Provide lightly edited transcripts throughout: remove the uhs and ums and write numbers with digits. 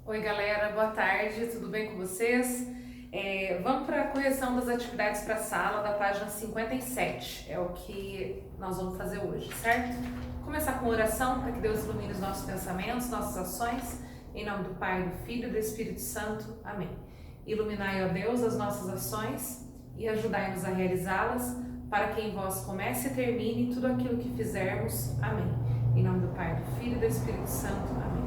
Oi galera, boa tarde, tudo bem com vocês? Vamos para a correção das atividades para a sala da página 57, é o que nós vamos fazer hoje, certo? Vou começar com oração para que Deus ilumine os nossos pensamentos, nossas ações, em nome do Pai, do Filho e do Espírito Santo, amém. Iluminai, ó Deus, as nossas ações e ajudai-nos a realizá-las, para que em vós comece e termine tudo aquilo que fizermos, amém. Em nome do Pai, do Filho e do Espírito Santo, amém.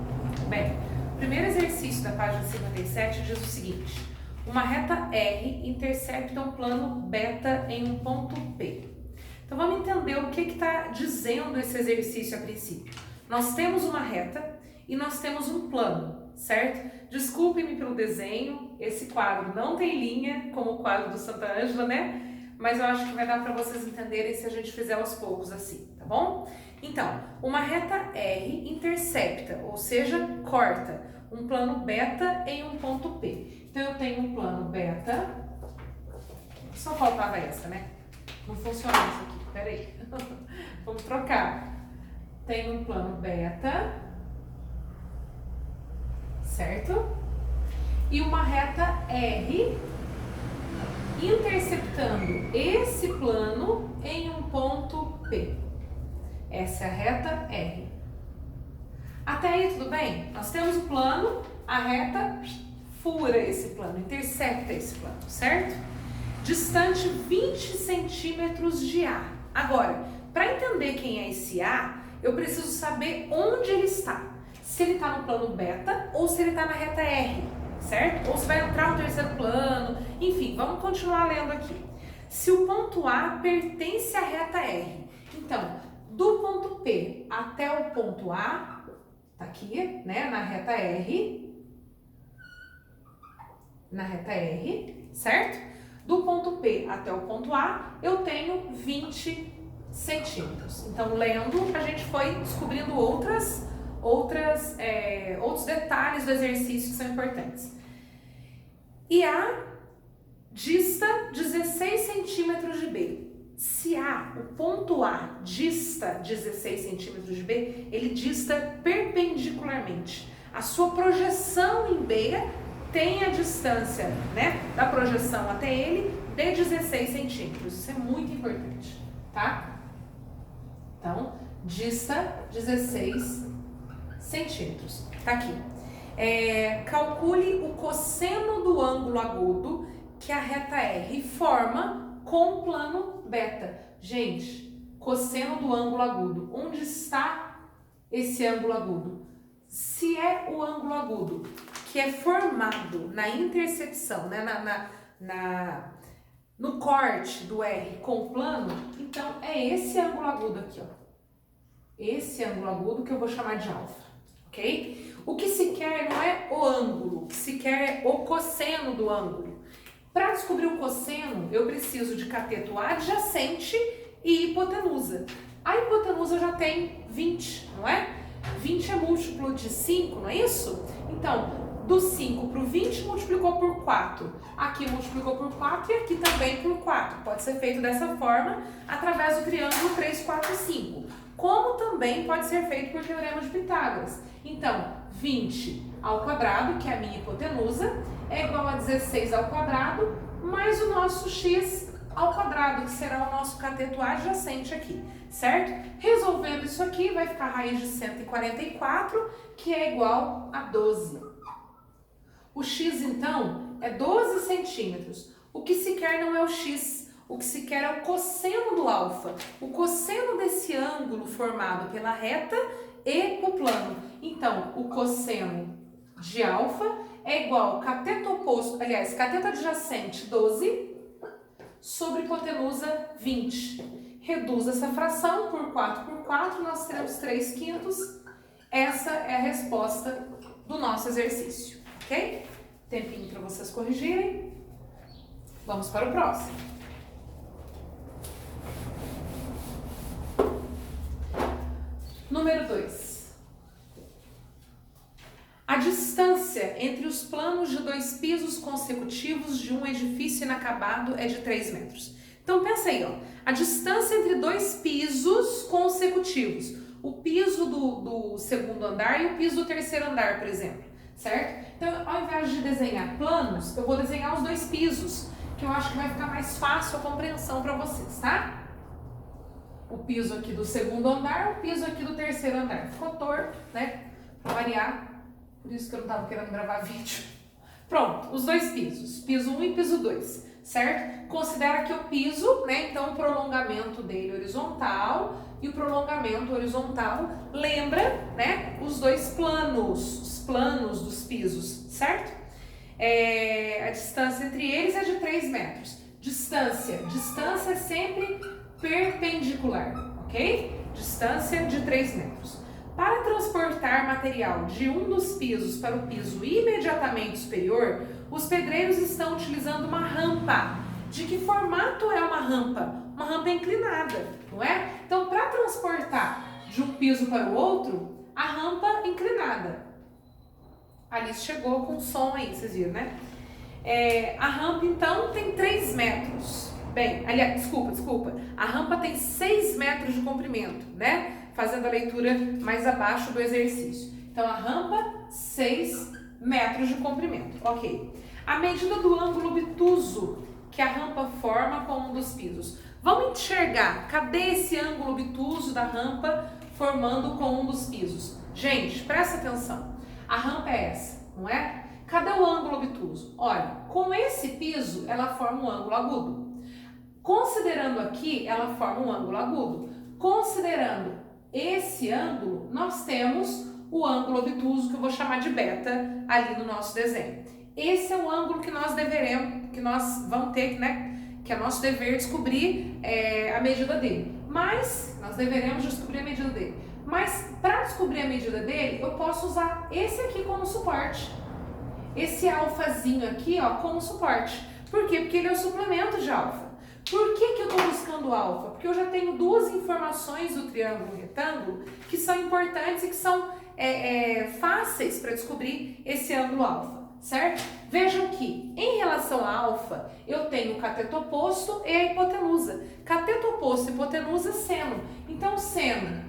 Bem, o primeiro exercício da página 57 diz o seguinte: uma reta R intercepta um plano beta em um ponto P. Então vamos entender o que está dizendo esse exercício a princípio. Nós temos uma reta e nós temos um plano, certo? Desculpe-me pelo desenho, esse quadro não tem linha como o quadro do Santa Ângela, né? Mas eu acho que vai dar para vocês entenderem se a gente fizer aos poucos assim, tá bom? Então, uma reta R intercepta, ou seja, corta, um plano beta em um ponto P. Então, eu tenho um plano beta, só faltava essa, né? Não funciona isso aqui, peraí. Vamos trocar. Tenho um plano beta, certo? E uma reta R interceptando esse plano em um ponto P. Essa é a reta R. Até aí tudo bem? Nós temos o plano, a reta fura esse plano, intercepta esse plano, certo? Distante 20 centímetros de A. Agora, para entender quem é esse A, eu preciso saber onde ele está. Se ele está no plano beta ou se ele está na reta R, certo? Ou se vai entrar no terceiro plano, enfim, vamos continuar lendo aqui. Se o ponto A pertence à reta R, então, do ponto P até o ponto A, tá aqui, né, na reta R, certo? Do ponto P até o ponto A, eu tenho 20 centímetros. Então, lendo, a gente foi descobrindo outros detalhes do exercício que são importantes. E A dista 16 centímetros de B. Se o ponto A dista 16 centímetros de B, ele dista perpendicularmente. A sua projeção em B tem a distância, né, da projeção até ele de 16 centímetros. Isso é muito importante, tá? Então, dista 16 centímetros. Tá aqui. Calcule o cosseno do ângulo agudo que a reta R forma com o plano beta. Gente, cosseno do ângulo agudo. Onde está esse ângulo agudo? Se é o ângulo agudo que é formado na intercepção, né, no corte do R com o plano, então é esse ângulo agudo aqui, ó. Esse ângulo agudo que eu vou chamar de alfa, ok? O que se quer não é o ângulo, o que se quer é o cosseno do ângulo. Para descobrir o cosseno, eu preciso de cateto adjacente e hipotenusa. A hipotenusa já tem 20, não é? 20 é múltiplo de 5, não é isso? Então, do 5 para o 20 multiplicou por 4. Aqui multiplicou por 4 e aqui também por 4. Pode ser feito dessa forma, através do triângulo 3, 4 e 5. Como também pode ser feito por teorema de Pitágoras. Então, 20 ao quadrado, que é a minha hipotenusa, é igual a 16 ao quadrado, mais o nosso x ao quadrado, que será o nosso cateto adjacente aqui, certo? Resolvendo isso aqui, vai ficar a raiz de 144, que é igual a 12. O x, então, é 12 centímetros. O que se quer não é o x, o que se quer é o cosseno do alfa. O cosseno desse ângulo formado pela reta e o plano. Então, o cosseno de alfa é igual ao cateto oposto, aliás, cateto adjacente 12 sobre hipotenusa 20. Reduz essa fração por 4 por 4, nós teremos 3/5. Essa é a resposta do nosso exercício, ok? Tempinho para vocês corrigirem. Vamos para o próximo. Número 2. A distância entre os planos de 2 pisos consecutivos de um edifício inacabado é de 3 metros. Então pensa aí, ó, a distância entre 2 pisos consecutivos, o piso do segundo andar e o piso do terceiro andar, por exemplo. certo? Então, ao invés de desenhar planos, eu vou desenhar os dois pisos, que eu acho que vai ficar mais fácil a compreensão para vocês, tá? O piso aqui do segundo andar, o piso aqui do terceiro andar. Ficou torto, né? Para variar, por isso que eu não estava querendo gravar vídeo. Pronto, os dois pisos, piso 1 e piso 2, certo? Considera que o piso, né? Então, o prolongamento dele horizontal e o prolongamento horizontal lembra, né? Os dois planos, os planos dos pisos, certo? A distância entre eles é de 3 metros. Distância é sempre perpendicular, ok? Distância de 3 metros. Para transportar material de um dos pisos para o piso imediatamente superior, os pedreiros estão utilizando uma rampa. De que formato é uma rampa? Uma rampa inclinada, não é? Então, para transportar de um piso para o outro, a rampa inclinada. A Alice chegou com som aí, vocês viram, né? A rampa, então, tem 3 metros. Bem, aliás, desculpa. A rampa tem 6 metros de comprimento, né? Fazendo a leitura mais abaixo do exercício. Então, a rampa, 6 metros de comprimento. Ok. A medida do ângulo obtuso que a rampa forma com um dos pisos. Vamos enxergar. Cadê esse ângulo obtuso da rampa formando com um dos pisos? Gente, presta atenção. A rampa é essa, não é? Cadê o ângulo obtuso? Olha, com esse piso, ela forma um ângulo agudo. Considerando aqui, ela forma um ângulo agudo. Considerando esse ângulo, nós temos o ângulo obtuso, que eu vou chamar de beta, ali no nosso desenho. Esse é o ângulo que nós vamos ter, né? Que é nosso dever descobrir a medida dele. Mas, nós deveremos descobrir a medida dele. Mas, para descobrir a medida dele, eu posso usar esse aqui como suporte. Esse alfazinho aqui, ó, como suporte. Por quê? Porque ele é o suplemento de alfa. Por que eu estou buscando alfa? Porque eu já tenho duas informações do triângulo retângulo que são importantes e que são fáceis para descobrir esse ângulo alfa, certo? Vejam que, em relação a alfa, eu tenho o cateto oposto e a hipotenusa. Cateto oposto e hipotenusa, seno. Então, seno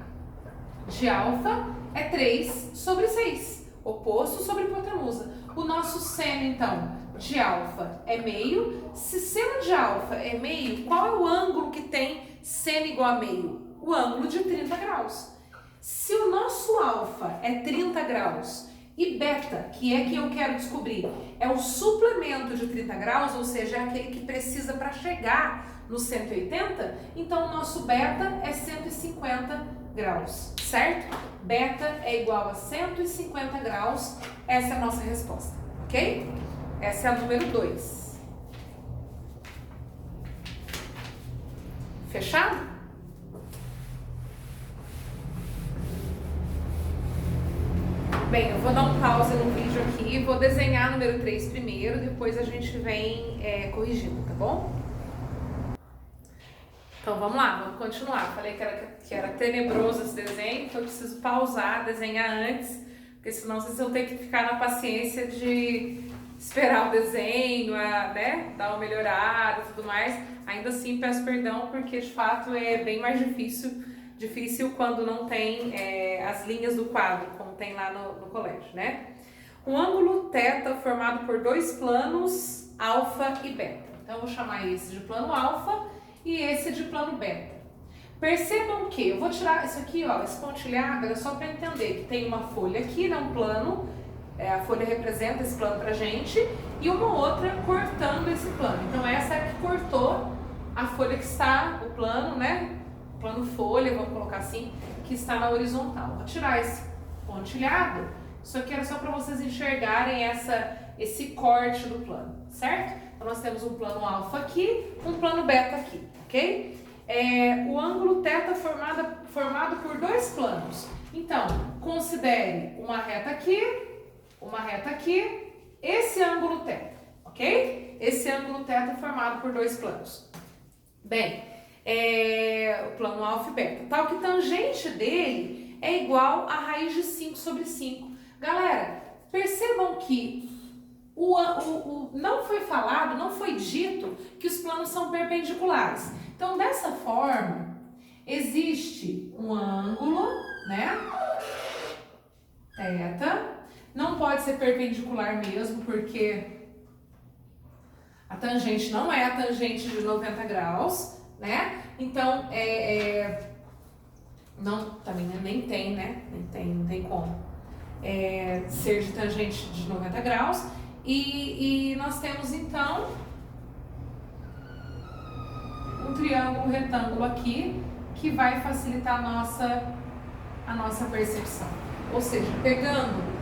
de alfa é 3 sobre 6, oposto sobre hipotenusa. O nosso seno, então, de alfa é meio. Se seno de alfa é meio, qual é o ângulo que tem seno igual a meio? O ângulo de 30 graus. Se o nosso alfa é 30 graus e beta, que é que eu quero descobrir, é o suplemento de 30 graus, ou seja, é aquele que precisa para chegar no 180, então o nosso beta é 150 graus, certo? Beta é igual a 150 graus, essa é a nossa resposta, ok? Essa é a número 2. Fechado? Bem, eu vou dar um pause no vídeo aqui, vou desenhar a número 3 primeiro, depois a gente vem corrigindo, tá bom? Então vamos lá, vamos continuar. Falei que era tenebroso esse desenho, então eu preciso pausar, desenhar antes, porque senão vocês vão ter que ficar na paciência de esperar o desenho, né, dar uma melhorada e tudo mais. Ainda assim, peço perdão, porque de fato é bem mais difícil quando não tem as linhas do quadro, como tem lá no colégio, né? Um ângulo θ formado por dois planos, alfa e beta. Então, eu vou chamar esse de plano alfa e esse de plano beta. Percebam que eu vou tirar isso aqui, ó, esse pontilhado, era só para entender que tem uma folha aqui, né, um plano, a folha representa esse plano pra gente, e uma outra cortando esse plano. Então, essa é a que cortou a folha que está, o plano, né, plano folha, vamos colocar assim, que está na horizontal. Vou tirar esse pontilhado, isso aqui era só para vocês enxergarem esse corte do plano, certo? Então, nós temos um plano alfa aqui, um plano beta aqui, ok? O ângulo θ formado por dois planos. Então, considere uma reta aqui, esse ângulo θ, ok? Esse ângulo θ formado por dois planos. Bem, o plano alfa e beta. Tal que tangente dele é igual a raiz de 5 sobre 5. Galera, percebam que não foi falado, não foi dito que os planos são perpendiculares. Então, dessa forma, existe um ângulo, né, θ. Não pode ser perpendicular mesmo, porque a tangente não é a tangente de 90 graus, né? Então, não, também nem tem, né? Não tem como ser de tangente de 90 graus. E nós temos, então, um triângulo retângulo aqui, que vai facilitar a nossa percepção. Ou seja, pegando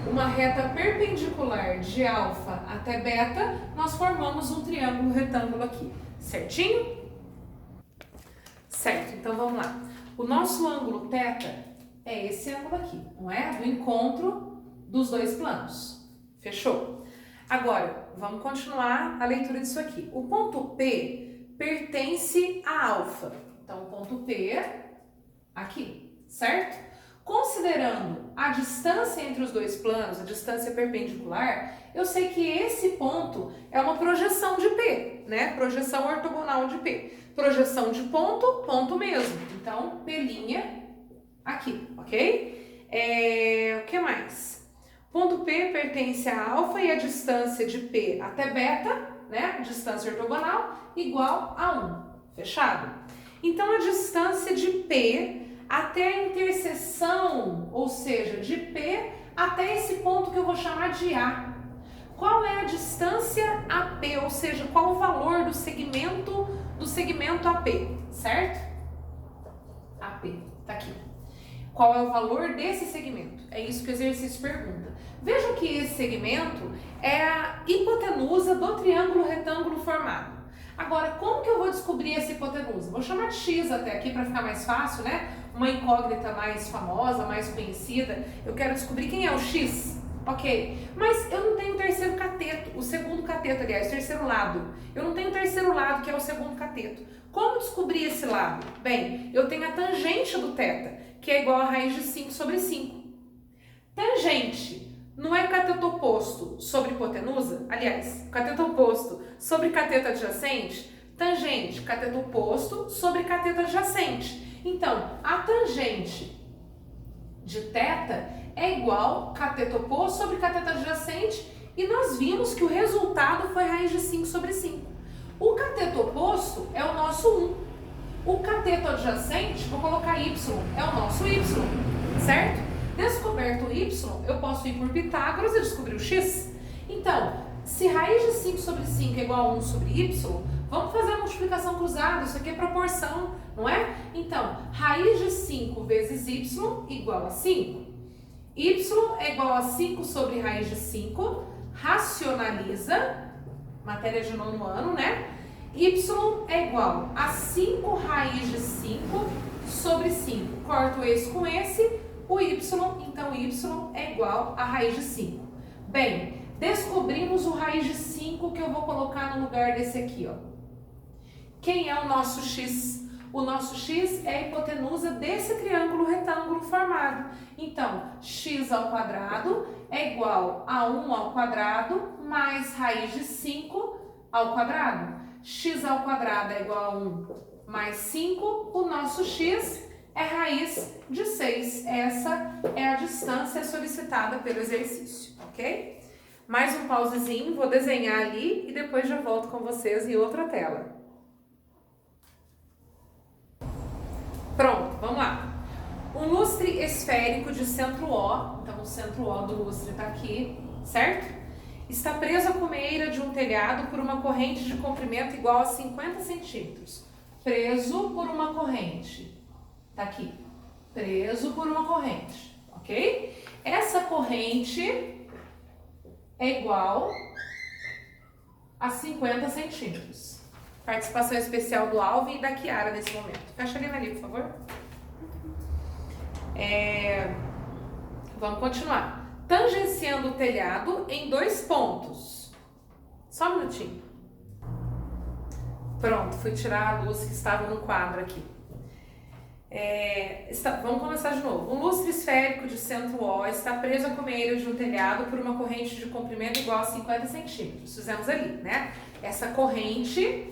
uma reta perpendicular de alfa até beta, nós formamos um triângulo retângulo aqui, certinho? Certo, então vamos lá. O nosso ângulo θ é esse ângulo aqui, não é? Do encontro dos dois planos. Fechou? Agora, vamos continuar a leitura disso aqui. O ponto P pertence a alfa. Então, o ponto P aqui, certo? Considerando a distância entre os dois planos, a distância perpendicular, eu sei que esse ponto é uma projeção de P, né? Projeção ortogonal de P. Projeção de ponto, ponto mesmo. Então, P' aqui, ok? O que mais? Ponto P pertence a alfa e a distância de P até beta, né? Distância ortogonal, igual a 1. Fechado? Então, a distância de P até a interseção, ou seja, de P até esse ponto que eu vou chamar de A. Qual é a distância AP, ou seja, qual o valor do segmento AP, certo? AP, tá aqui. Qual é o valor desse segmento? É isso que o exercício pergunta. Vejam que esse segmento é a hipotenusa do triângulo retângulo formado. Agora, como que eu vou descobrir essa hipotenusa? Vou chamar de X até aqui para ficar mais fácil, né? Uma incógnita mais famosa, mais conhecida. Eu quero descobrir quem é o X. Ok, mas eu não tenho o terceiro cateto, o segundo cateto, aliás, o terceiro lado. Eu não tenho o terceiro lado, que é o segundo cateto. Como descobrir esse lado? Bem, eu tenho a tangente do θ, que é igual a raiz de 5 sobre 5. Tangente não é cateto oposto sobre hipotenusa? Aliás, cateto oposto sobre cateto adjacente? Tangente, cateto oposto sobre cateto adjacente. Então, a tangente de θ é igual cateto oposto sobre cateto adjacente e nós vimos que o resultado foi raiz de 5 sobre 5. O cateto oposto é o nosso 1. O cateto adjacente, vou colocar y, é o nosso y, certo? Descoberto o y, eu posso ir por Pitágoras e descobrir o x. Então, se raiz de 5 sobre 5 é igual a 1 sobre y, vamos fazer a multiplicação cruzada, isso aqui é proporção, não é? Então, raiz de 5 vezes y igual a 5. Y é igual a 5 sobre raiz de 5, racionaliza, matéria de nono ano, né? Y é igual a 5 raiz de 5 sobre 5. Corto esse com esse, o y, então y é igual a raiz de 5. Bem, descobrimos o raiz de 5 que eu vou colocar no lugar desse aqui, ó. Quem é o nosso x? O nosso x é a hipotenusa desse triângulo retângulo formado. Então, x ao quadrado é igual a 1 ao quadrado mais raiz de 5 ao quadrado. X ao quadrado é igual a 1 mais 5, o nosso x é raiz de 6. Essa é a distância solicitada pelo exercício, ok? Mais um pausezinho, vou desenhar ali e depois já volto com vocês em outra tela. Pronto, vamos lá. Um lustre esférico de centro O, então o centro O do lustre está aqui, certo? Está preso à cumeira de um telhado por uma corrente de comprimento igual a 50 centímetros. Preso por uma corrente, está aqui, preso por uma corrente, ok? Essa corrente é igual a 50 centímetros. Participação especial do Alvin e da Kiara nesse momento. Fecha ali, por favor. Vamos continuar. Tangenciando o telhado em 2 pontos. Só um minutinho. Pronto, fui tirar a luz que estava no quadro aqui. Vamos começar de novo. Um lustre esférico de centro O está preso à cumeira de um telhado por uma corrente de comprimento igual a 50 centímetros. Fizemos ali, né? Essa corrente...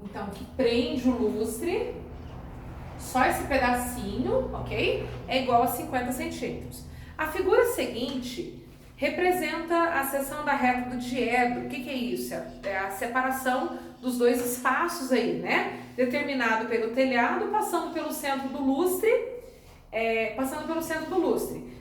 Então, que prende o lustre, só esse pedacinho, ok? É igual a 50 centímetros. A figura seguinte representa a seção da reta do diedro. O que é isso? É a separação dos dois espaços aí, né? Determinado pelo telhado, passando pelo centro do lustre,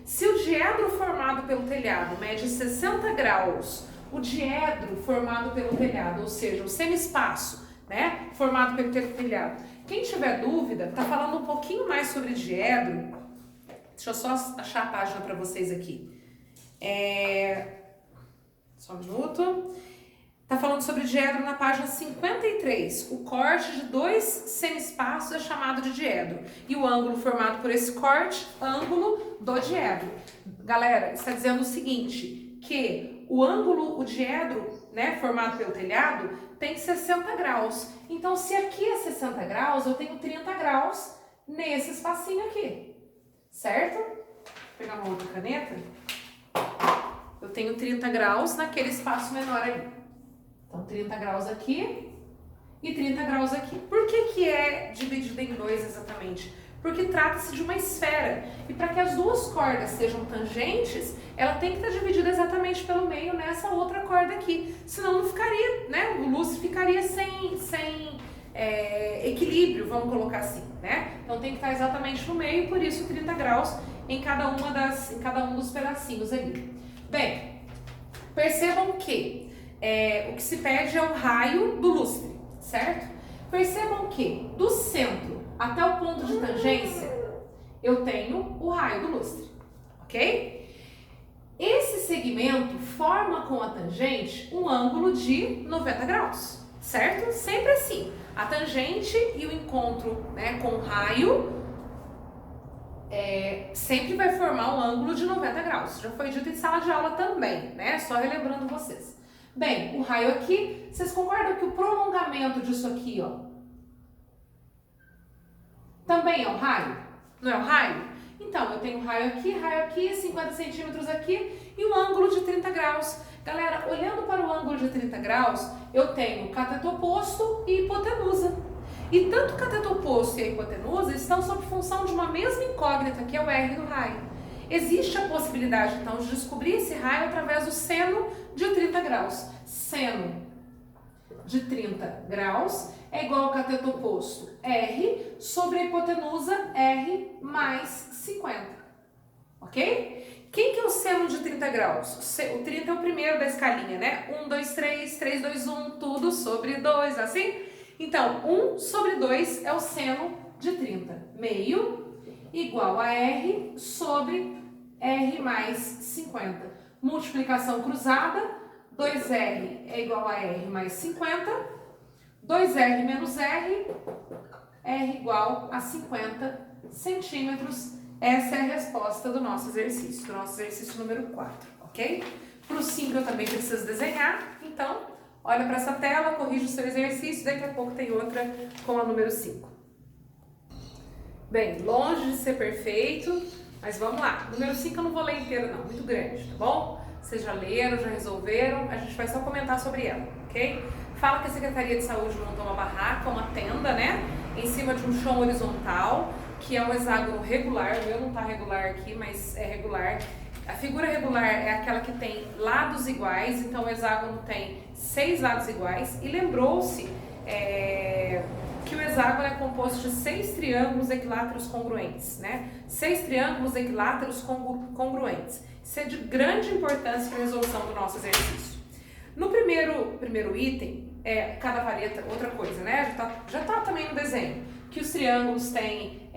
Se o diedro formado pelo telhado mede 60 graus, o diedro formado pelo telhado, ou seja, o semi-espaço, né, formado pelo telhado. Quem tiver dúvida, tá falando um pouquinho mais sobre diedro. Deixa eu só achar a página para vocês aqui. Só um minuto. Tá falando sobre diedro na página 53. O corte de dois semi-espaços é chamado de diedro. E o ângulo formado por esse corte, ângulo do diedro. Galera, está dizendo o seguinte, que o diedro, né, formado pelo telhado, tem 60 graus. Então, se aqui é 60 graus, eu tenho 30 graus nesse espacinho aqui. Certo? Vou pegar uma outra caneta. Eu tenho 30 graus naquele espaço menor ali. Então, 30 graus aqui e 30 graus aqui. Por que é dividido em dois exatamente? Porque trata-se de uma esfera. E para que as duas cordas sejam tangentes, ela tem que estar dividida exatamente pelo meio nessa outra corda aqui. Senão não ficaria, né? O lustre ficaria sem equilíbrio, vamos colocar assim, né? Então tem que estar exatamente no meio, por isso 30 graus em cada um dos pedacinhos ali. Bem, percebam que o que se pede é o raio do lustre, certo? Percebam que do centro até o ponto de tangência, eu tenho o raio do lustre, ok? Esse segmento forma com a tangente um ângulo de 90 graus, certo? Sempre assim, a tangente e o encontro, né, com o raio sempre vai formar um ângulo de 90 graus. Já foi dito em sala de aula também, né? Só relembrando vocês. Bem, o raio aqui, vocês concordam que o prolongamento disso aqui, ó, também é um raio? Não é um raio? Então, eu tenho raio aqui, 50 centímetros aqui e um ângulo de 30 graus. Galera, olhando para o ângulo de 30 graus, eu tenho cateto oposto e hipotenusa. E tanto o cateto oposto e a hipotenusa estão sob função de uma mesma incógnita, que é o R do raio. Existe a possibilidade, então, de descobrir esse raio através do seno de 30 graus. Seno de 30 graus é igual ao cateto oposto R sobre a hipotenusa R mais 50. Ok? Quem que é o seno de 30 graus? O 30 é o primeiro da escalinha, né? 1, 2, 3, 3, 2, 1, tudo sobre 2, assim? Então, 1 sobre 2 é o seno de 30. Meio igual a R sobre R mais 50. Multiplicação cruzada, 2R é igual a R mais 50. 2R menos R igual a 50 centímetros. Essa é a resposta do nosso exercício número 4, ok? Para o 5 eu também preciso desenhar, então olha para essa tela, corrige o seu exercício, daqui a pouco tem outra com a número 5. Bem, longe de ser perfeito, mas vamos lá. Número 5 eu não vou ler inteiro não, muito grande, tá bom? Vocês já leram, já resolveram, a gente vai só comentar sobre ela, ok? Fala que a Secretaria de Saúde montou uma barraca, uma tenda, né? Em cima de um chão horizontal, que é um hexágono regular. O meu não tá regular aqui, mas é regular. A figura regular é aquela que tem lados iguais, então o hexágono tem 6 lados iguais. E lembrou-se que o hexágono é composto de 6 triângulos equiláteros congruentes, né? 6 triângulos equiláteros congruentes. Isso é de grande importância para a resolução do nosso exercício. No primeiro item, cada vareta, outra coisa, né? Já tá também no desenho, que os triângulos têm,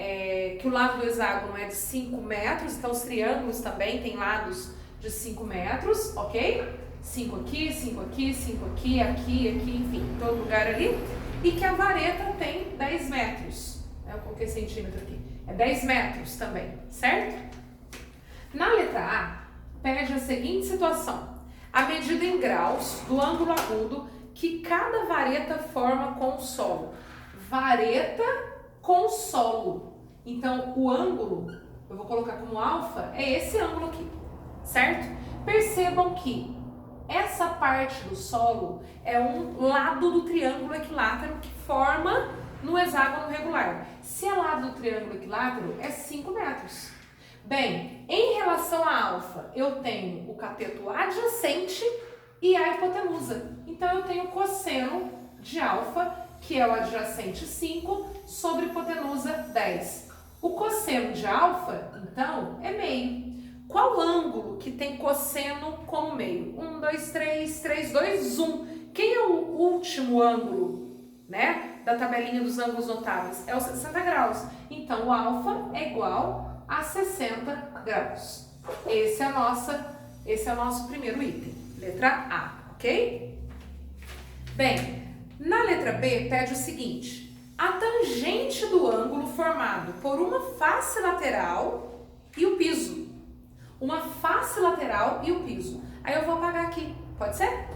que o lado do hexágono é de 5 metros, então os triângulos também têm lados de 5 metros, ok? 5 aqui, 5 aqui, 5 aqui, aqui, enfim, em todo lugar ali. E que a vareta tem 10 metros, eu coloquei centímetro aqui, é 10 metros também, certo? Na letra A, pede a seguinte situação: a medida em graus do ângulo agudo que cada vareta forma com o solo. Vareta com solo. Então, o ângulo, eu vou colocar como alfa, é esse ângulo aqui, certo? Percebam que essa parte do solo é um lado do triângulo equilátero que forma no hexágono regular. Se é lado do triângulo equilátero, é 5 metros. Bem, em relação a alfa, eu tenho o cateto adjacente e a hipotenusa. Então, eu tenho o cosseno de alfa, que é o adjacente 5, sobre hipotenusa 10. O cosseno de alfa, então, é meio. Qual ângulo que tem cosseno como meio? 1, 2, 3, 3, 2, 1. Quem é o último ângulo, né, da tabelinha dos ângulos notáveis? É o 60 graus. Então, o alfa é igual a 60 graus. Esse é o nosso primeiro item. Letra A, ok? Bem, na letra B pede o seguinte: a tangente do ângulo formado por uma face lateral e o piso. Uma face lateral e o piso. Aí eu vou apagar aqui, pode ser?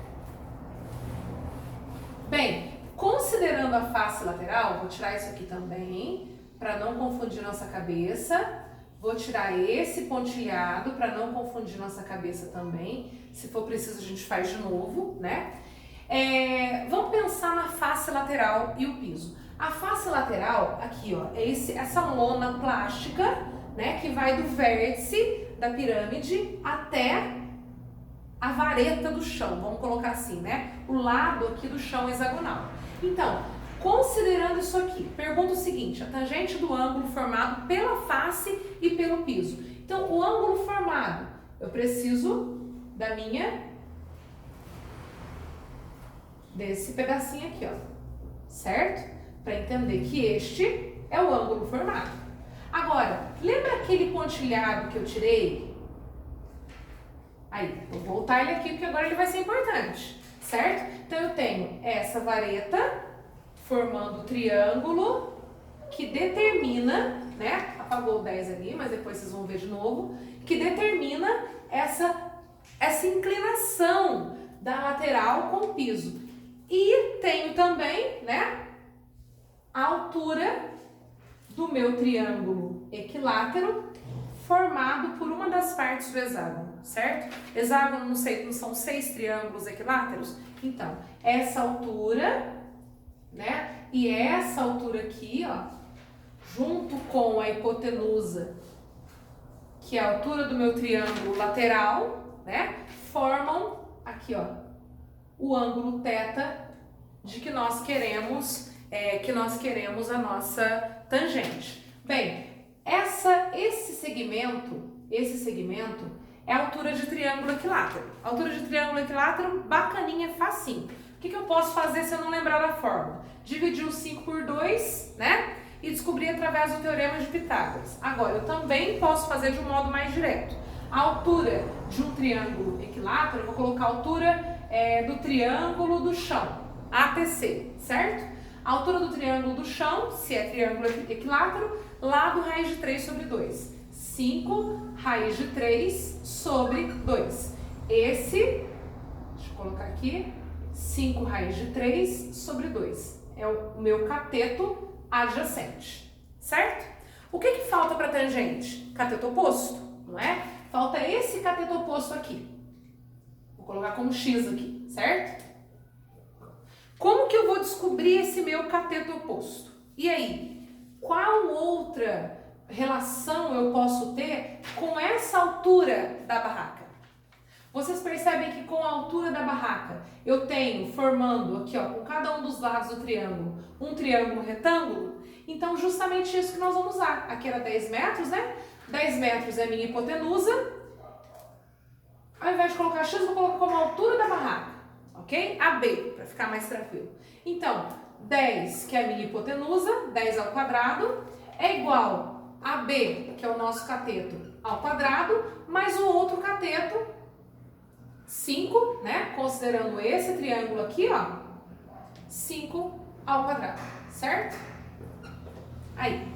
Bem, considerando a face lateral, vou tirar isso aqui também, para não confundir nossa cabeça. Vou tirar esse pontilhado para não confundir nossa cabeça também. Se for preciso, a gente faz de novo, né? Vamos pensar na face lateral e o piso. A face lateral, aqui, ó, é essa lona plástica, né, que vai do vértice da pirâmide até a vareta do chão, vamos colocar assim, né? O lado aqui do chão hexagonal. Então, considerando isso aqui, pergunta o seguinte: a tangente do ângulo formado pela face e pelo piso. Então, o ângulo formado, eu preciso desse pedacinho aqui, ó, certo? Para entender que este é o ângulo formado. Agora, lembra aquele pontilhado que eu tirei? Aí, vou voltar ele aqui porque agora ele vai ser importante, certo? Então, eu tenho essa vareta formando o triângulo que determina, né? Apagou o 10 ali, mas depois vocês vão ver de novo. Que determina essa inclinação da lateral com o piso. E tenho também, né, a altura do meu triângulo equilátero formado por uma das partes do hexágono, certo? Hexágono, não são 6 triângulos equiláteros? Então, essa altura, né, e essa altura aqui, ó, junto com a hipotenusa, que é a altura do meu triângulo lateral, né, formam aqui, ó, o ângulo θ de que nós queremos a nossa tangente. Bem, esse segmento é a altura de triângulo equilátero. A altura de triângulo equilátero, bacaninha, facinho. O que eu posso fazer se eu não lembrar da fórmula? Dividir o 5 por 2, né? E descobrir através do teorema de Pitágoras. Agora, eu também posso fazer de um modo mais direto. A altura de um triângulo equilátero, eu vou colocar a altura do triângulo do chão, ATC, certo? A altura do triângulo do chão, se é triângulo equilátero, lado raiz de 3 sobre 2. 5 raiz de 3 sobre 2. Deixa eu colocar aqui, 5 raiz de 3 sobre 2. É o meu cateto adjacente, certo? O que falta para tangente? Cateto oposto, não é? Falta esse cateto oposto aqui. Vou colocar como X aqui, certo? Como que eu vou descobrir esse meu cateto oposto? E aí, qual outra relação eu posso ter com essa altura da barraca? Vocês percebem que com a altura da barraca, eu tenho formando aqui, ó, com cada um dos lados do triângulo, um triângulo retângulo? Então, justamente isso que nós vamos usar. Aqui era 10 metros, né? 10 metros é a minha hipotenusa. Ao invés de colocar X, eu vou colocar como altura da barraca. Ok? AB, para ficar mais tranquilo. Então, 10, que é a minha hipotenusa, 10 ao quadrado, é igual a B, que é o nosso cateto, ao quadrado, mais o outro cateto, 5, né? Considerando esse triângulo aqui, ó, 5 ao quadrado, certo? Aí.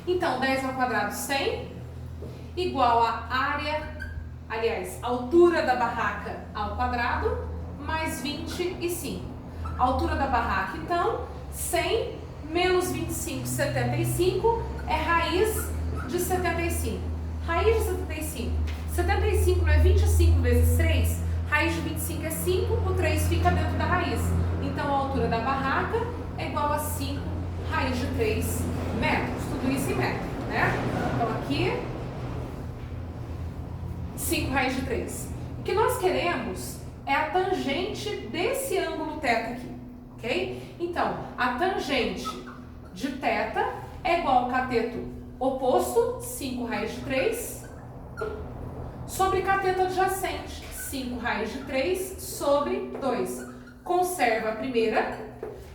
Então, 10 ao quadrado, 100, igual a altura da barraca ao quadrado, mais 25. A altura da barraca, então, 100 menos 25, 75, é raiz de 75. Raiz de 75. 75 não é 25 vezes 3? Raiz de 25 é 5, o 3 fica dentro da raiz. Então, a altura da barraca é igual a 5 raiz de 3 metros. Tudo isso em metro, né? Então, aqui, 5 raiz de 3. O que nós queremos é a tangente desse ângulo θ aqui, ok? Então, a tangente de θ é igual ao cateto oposto, 5 raiz de 3, sobre cateto adjacente, 5 raiz de 3 sobre 2. Conserva a primeira,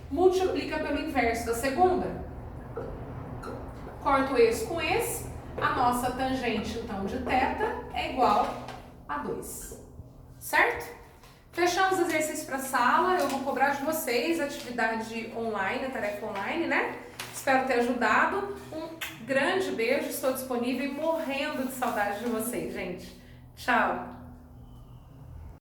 multiplica pelo inverso da segunda. Corta esse com esse, a nossa tangente, então, de θ é igual a 2. Certo? Fechamos o exercício para a sala, eu vou cobrar de vocês atividade online, a tarefa online, né? Espero ter ajudado. Um grande beijo, estou disponível e morrendo de saudade de vocês, gente. Tchau!